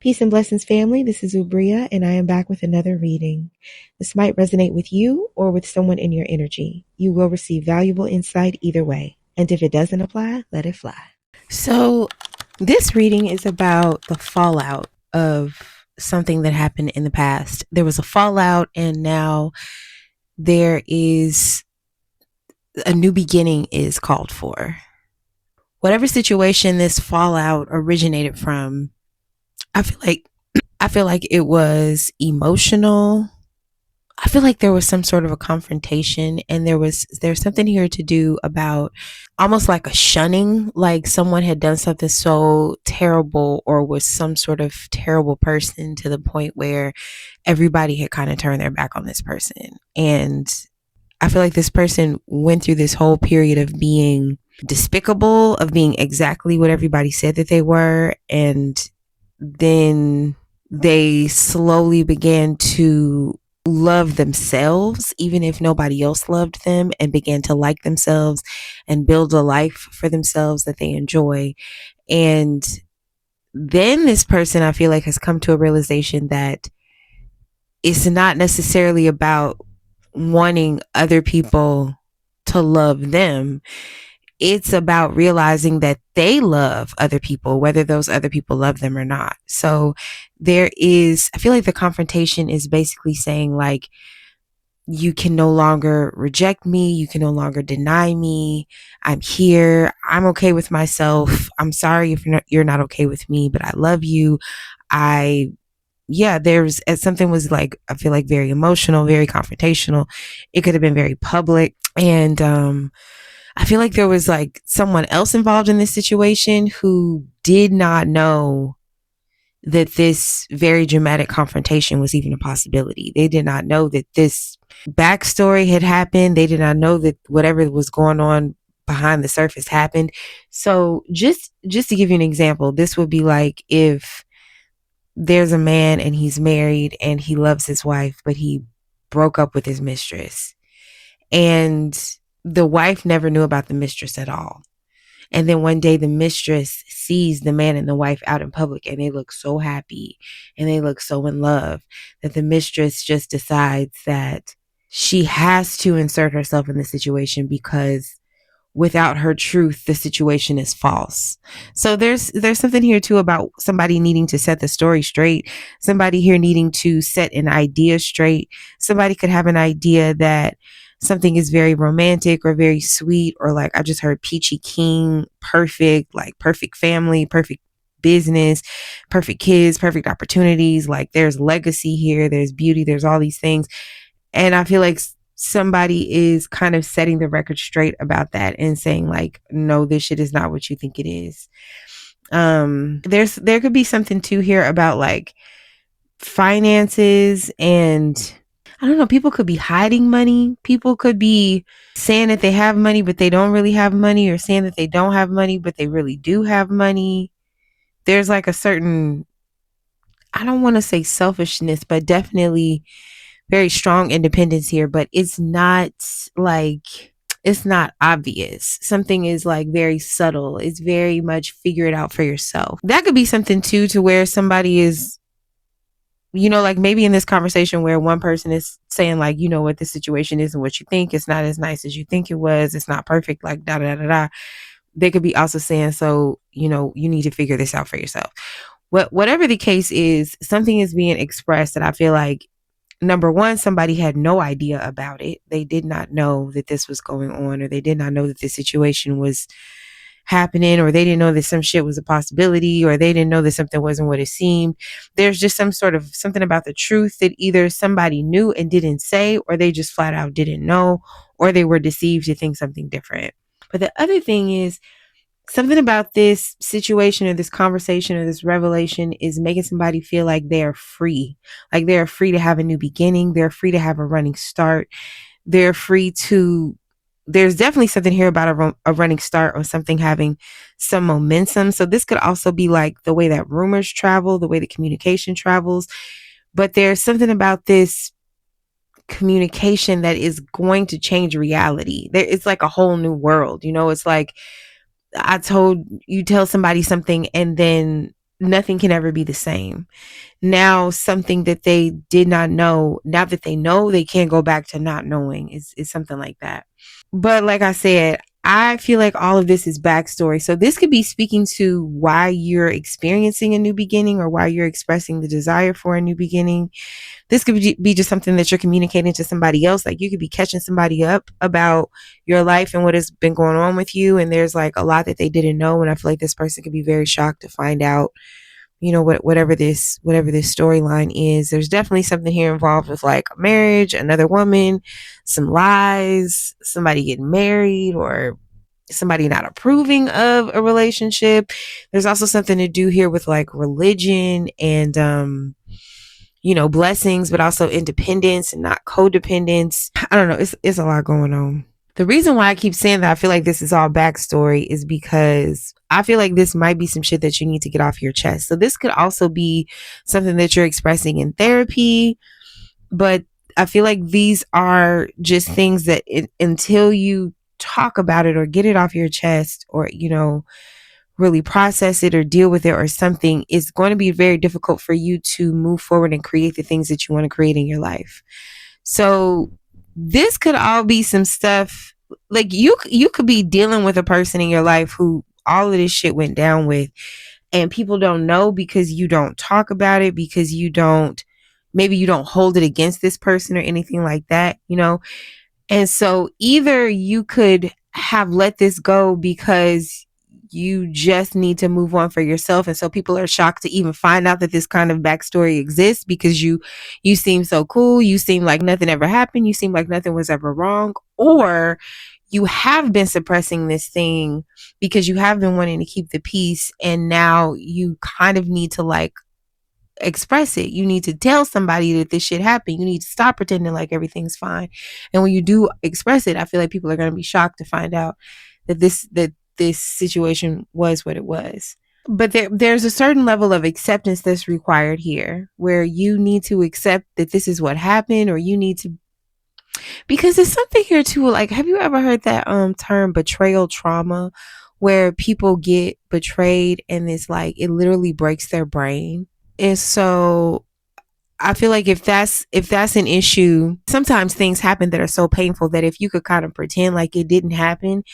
Peace and blessings, family. This is Ubria, and I am back with another reading. This might resonate with you or with someone in your energy. You will receive valuable insight either way. And if it doesn't apply, let it fly. So, this reading is about the fallout of something that happened in the past. There was a fallout, and now there is a new beginning is called for. Whatever situation this fallout originated from, I feel like it was emotional. I feel like there was some sort of a confrontation, and there's something here to do about almost like a shunning, like someone had done something so terrible or was some sort of terrible person to the point where everybody had kind of turned their back on this person. And I feel like this person went through this whole period of being despicable, of being exactly what everybody said that they were, and then they slowly began to love themselves, even if nobody else loved them, and began to like themselves and build a life for themselves that they enjoy. And then this person, I feel like, has come to a realization that it's not necessarily about wanting other people to love them. It's about realizing that they love other people, whether those other people love them or not. So I feel like the confrontation is basically saying, like, you can no longer reject me. You can no longer deny me. I'm here. I'm okay with myself. I'm sorry if you're not okay with me, but I love you. Something was like, I feel like very emotional, very confrontational. It could have been very public. And, I feel like there was like someone else involved in this situation who did not know that this very dramatic confrontation was even a possibility. They did not know that this backstory had happened. They did not know that whatever was going on behind the surface happened. So just to give you an example, this would be like if there's a man and he's married and he loves his wife, but he broke up with his mistress, and the wife never knew about the mistress at all. And then one day the mistress sees the man and the wife out in public, and they look so happy and they look so in love that the mistress just decides that she has to insert herself in the situation, because without her truth, the situation is false. So there's something here too about somebody needing to set the story straight. Somebody here needing to set an idea straight. Somebody could have an idea that something is very romantic or very sweet, or like I just heard peachy keen, perfect, like perfect family, perfect business, perfect kids, perfect opportunities. Like there's legacy here, there's beauty, there's all these things. And I feel like somebody is kind of setting the record straight about that and saying like, no, this shit is not what you think it is. There could be something too here about like finances, and I don't know, people could be hiding money. People could be saying that they have money, but they don't really have money, or saying that they don't have money, but they really do have money. There's like a certain, I don't want to say selfishness, but definitely very strong independence here, but it's not obvious. Something is like very subtle. It's very much figure it out for yourself. That could be something too, to where somebody is, like maybe in this conversation where one person is saying like, you know what, this situation isn't what you think. It's not as nice as you think it was. It's not perfect, like da da da da. They could be also saying, so, you need to figure this out for yourself. Whatever the case is, something is being expressed that I feel like, number one, somebody had no idea about it. They did not know that this was going on, or they did not know that this situation was happening, or they didn't know that some shit was a possibility, or they didn't know that something wasn't what it seemed. There's just something about the truth that either somebody knew and didn't say, or they just flat out didn't know, or they were deceived to think something different. But the other thing is, something about this situation or this conversation or this revelation is making somebody feel like they're free. Like they're free to have a new beginning. They're free to have a running start. They're free to, there's definitely something here about a running start, or something having some momentum. So this could also be like the way that rumors travel, the way that communication travels. But there's something about this communication that is going to change reality. It's like a whole new world. It's like, you tell somebody something, and then nothing can ever be the same. Now something that they did not know, now that they know, they can't go back to not knowing, is something like that. But like I said, I feel like all of this is backstory. So this could be speaking to why you're experiencing a new beginning or why you're expressing the desire for a new beginning. This could be just something that you're communicating to somebody else. Like you could be catching somebody up about your life and what has been going on with you. And there's like a lot that they didn't know. And I feel like this person could be very shocked to find out, whatever this storyline is. There's definitely something here involved with like a marriage, another woman, some lies, somebody getting married, or somebody not approving of a relationship. There's also something to do here with like religion and blessings, but also independence and not codependence. I don't know, it's a lot going on. The reason why I keep saying that I feel like this is all backstory is because I feel like this might be some shit that you need to get off your chest. So this could also be something that you're expressing in therapy, but I feel like these are just things that until you talk about it or get it off your chest, or really process it or deal with it or something, it's going to be very difficult for you to move forward and create the things that you want to create in your life. So this could all be some stuff like you could be dealing with a person in your life who all of this shit went down with, and people don't know because you don't talk about it, because maybe you don't hold it against this person or anything like that, And so either you could have let this go because you just need to move on for yourself, and so people are shocked to even find out that this kind of backstory exists because you seem so cool, you seem like nothing ever happened, you seem like nothing was ever wrong. Or you have been suppressing this thing because you have been wanting to keep the peace, and now you kind of need to like express it. You need to tell somebody that this shit happened. You need to stop pretending like everything's fine. And when you do express it, I feel like people are going to be shocked to find out that this situation was what it was. But there's a certain level of acceptance that's required here, where you need to accept that this is what happened, or you need to, because there's something here too. Like, have you ever heard that term betrayal trauma, where people get betrayed and it's like it literally breaks their brain? And so I feel like if that's an issue, sometimes things happen that are so painful that if you could kind of pretend like it didn't happen,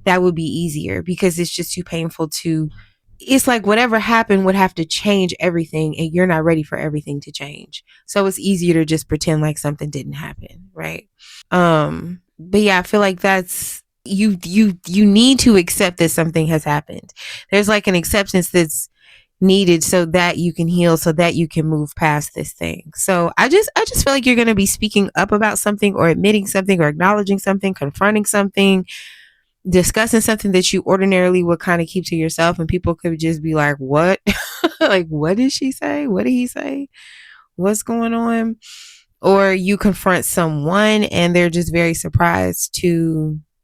that would be easier, because it's just too painful to, it's like whatever happened would have to change everything, and you're not ready for everything to change. So it's easier to just pretend like something didn't happen, right? But yeah, I feel like that's, you need to accept that something has happened. There's like an acceptance that's needed so that you can heal, so that you can move past this thing. So I just feel like you're going to be speaking up about something, or admitting something, or acknowledging something, confronting something, discussing something that you ordinarily would kind of keep to yourself, and people could just be like, what? Like, what did she say? What did he say? What's going on? Or you confront someone and they're just very surprised.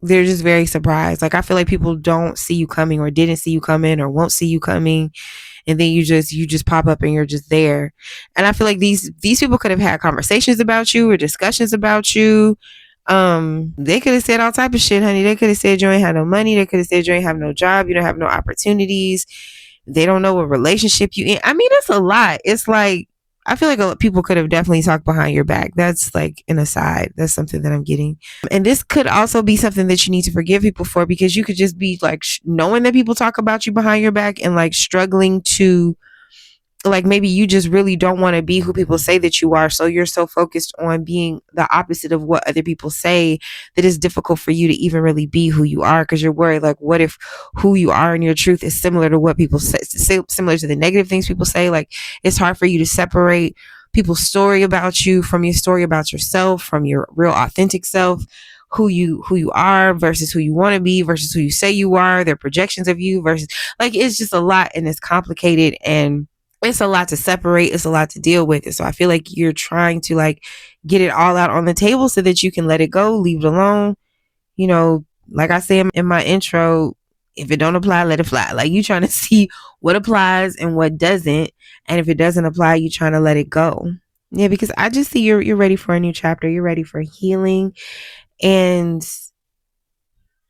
Like, I feel like people don't see you coming, or didn't see you coming, or won't see you coming, and then you just pop up and you're just there. And I feel like these people could have had conversations about you or discussions about you. They could have said all type of shit, honey. They could have said you ain't have no money. They could have said you ain't have no job, you don't have no opportunities, they don't know what relationship you in. I mean, that's a lot. It's like, I feel like a lot of people could have definitely talked behind your back. That's like an aside. That's something that I'm getting. And this could also be something that you need to forgive people for, because you could just be like knowing that people talk about you behind your back and like struggling to, like, maybe you just really don't want to be who people say that you are. So you're so focused on being the opposite of what other people say that it's difficult for you to even really be who you are, because you're worried, like, what if who you are and your truth is similar to what people say, similar to the negative things people say? Like, it's hard for you to separate people's story about you from your story about yourself, from your real authentic self, who you are versus who you want to be versus who you say you are, their projections of you versus, like, it's just a lot, and it's complicated, and it's a lot to separate. It's a lot to deal with. And so I feel like you're trying to like get it all out on the table so that you can let it go, leave it alone. Like I say in my intro, if it don't apply, let it fly. Like, you trying to see what applies and what doesn't. And if it doesn't apply, you trying to let it go. Yeah, because I just see you're ready for a new chapter. You're ready for healing, and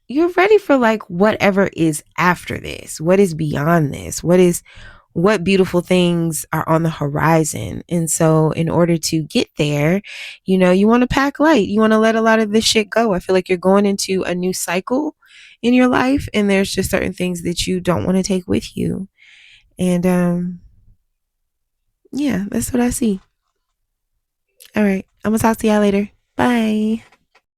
you're ready for like whatever is after this. What is beyond this? what beautiful things are on the horizon. And so in order to get there, you want to pack light. You want to let a lot of this shit go. I feel like you're going into a new cycle in your life, and there's just certain things that you don't want to take with you. And yeah, that's what I see. All right. I'm going to talk to y'all later. Bye.